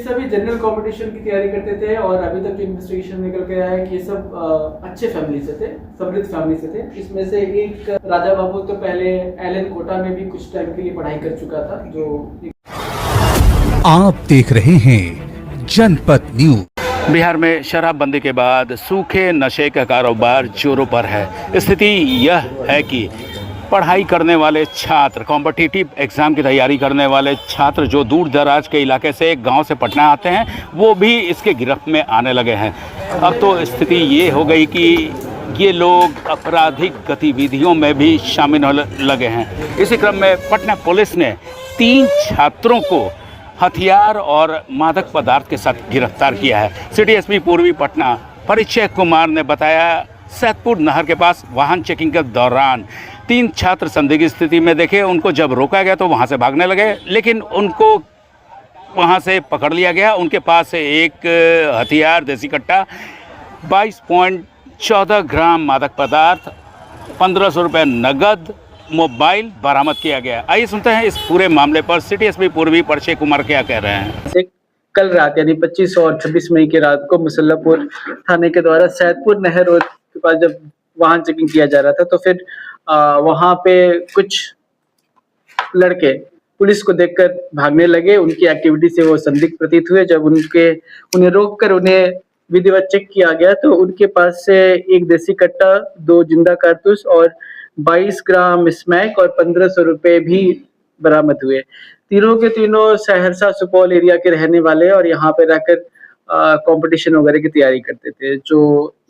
सभी general competition की तैयारी करते थे और अभी तक जो इन्वेस्टिगेशन निकल के आया है कि ये सब अच्छे फैमिली से थे, समृद्ध फैमिली से थे। इसमें से एक राजा बाबू तो पहले एलन कोटा में भी कुछ टाइम के लिए पढ़ाई कर चुका था। जो आप देख रहे हैं जनपद न्यूज। बिहार में शराबबंदी के बाद सूखे नशे का कारोबार जोरों पर है। स्थिति यह है कि पढ़ाई करने वाले छात्र, कॉम्पिटिटिव एग्ज़ाम की तैयारी करने वाले छात्र जो दूर दराज के इलाके से गांव से पटना आते हैं, वो भी इसके गिरफ्त में आने लगे हैं। अब तो स्थिति ये हो गई कि ये लोग आपराधिक गतिविधियों में भी शामिल होने लगे हैं। इसी क्रम में पटना पुलिस ने 3 छात्रों को हथियार और मादक पदार्थ के साथ गिरफ्तार किया है। सिटी एसपी पूर्वी पटना परिचय कुमार ने बताया, सैदपुर नहर के पास वाहन चेकिंग के दौरान 3 छात्र संदिग्ध स्थिति में देखे। उनको जब रोका गया तो वहां से भागने लगे, लेकिन उनको वहां से पकड़ लिया गया। उनके पास से एक हथियार, देसी कट्टा, 22.14 ग्राम मादक पदार्थ, 1500 रुपये नगद, मोबाइल बरामद किया गया। आइए सुनते हैं इस पूरे मामले पर सिटी एसपी पूर्वी परिचय कुमार क्या कह रहे हैं। कल रात यानी 25 और 26 मई की रात को मुसल्लापुर थाने के द्वारा सैदपुर नहर रोड के पास जब वाहन चेकिंग किया जा रहा था, तो फिर वहां पे कुछ लड़के पुलिस को देखकर भागने लगे। उनकी एक्टिविटी से वो संदिग्ध प्रतीत हुए। जब उन्हें रोककर उन्हें विधिवत चेक किया गया तो उनके पास से एक देसी कट्टा, 2 जिंदा कारतूस और 22 ग्राम स्मैक और 1500 रुपए भी बरामद हुए। तीनों के तीनों सहरसा सुपौल एरिया के रहने वाले और यहाँ पे रहकर कंपटीशन वगैरह की तैयारी करते थे। जो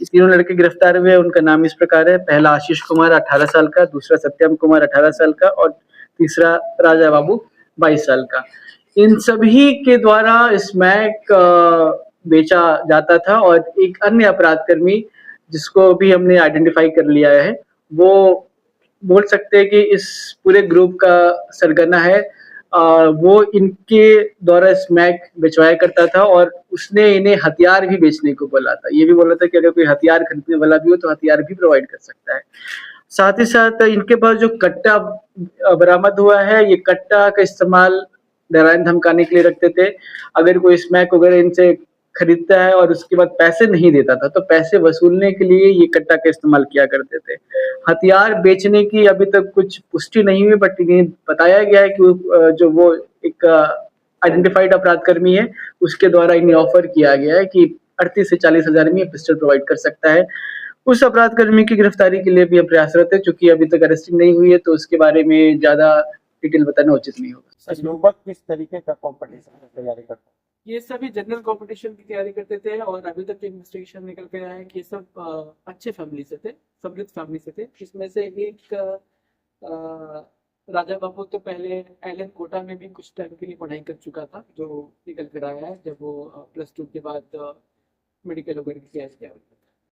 इस तीनों लड़के गिरफ्तार हुए, उनका नाम इस प्रकार है। पहला आशीष कुमार 18 साल का, दूसरा सत्यम कुमार 18 साल का और तीसरा राजा बाबू 22 साल का। इन सभी के द्वारा स्मैक बेचा जाता था और एक अन्य अपराध कर्मी जिसको भी हमने आइडेंटिफाई कर लिया है, वो बोल सकते हैं कि इस पूरे ग्रुप का सरगना है। वो इनके द्वारा स्मैक बेचवाया करता था और उसने इन्हें हथियार भी बेचने को बोला था। ये भी बोला था कि अगर कोई हथियार खरीदने वाला भी हो तो हथियार भी प्रोवाइड कर सकता है। साथ ही साथ इनके पास जो कट्टा बरामद हुआ है, ये कट्टा का इस्तेमाल डराने धमकाने के लिए रखते थे। अगर कोई स्मैक वगैरह इनसे खरीदता है और उसके बाद पैसे नहीं देता था तो पैसे वसूलने के लिए ये कट्टा का इस्तेमाल किया करते थे। हथियार बेचने की अभी तक कुछ पुष्टि नहीं हुई, बट इन्हें बताया गया है कि जो वो एक आइडेंटिफाइड अपराध कर्मी है, उसके द्वारा इन्हें ऑफर किया गया है कि 38 से 40 हजार में पिस्टल प्रोवाइड कर सकता है। उस अपराध कर्मी की गिरफ्तारी के लिए भी हम प्रयासरत है। चूंकि अभी तक अरेस्टिंग नहीं हुई है तो उसके बारे में ज्यादा डिटेल बताना उचित नहीं होगा। युवक किस तरीके का कंपटीशन की तैयारी करते हैं? ये सभी जनरल कंपटीशन की तैयारी करते थे और अभी तक जो इन्वेस्टिगेशन निकल के आया है कि ये सब अच्छे फैमिली से थे, समृद्ध फैमिली से थे। इसमें से एक राजा बाबू तो पहले एलन कोटा में भी कुछ टाइम के लिए पढ़ाई कर चुका था, जो निकल कर आया है जब वो +2 के बाद मेडिकल वगैरह की तैयारी किया।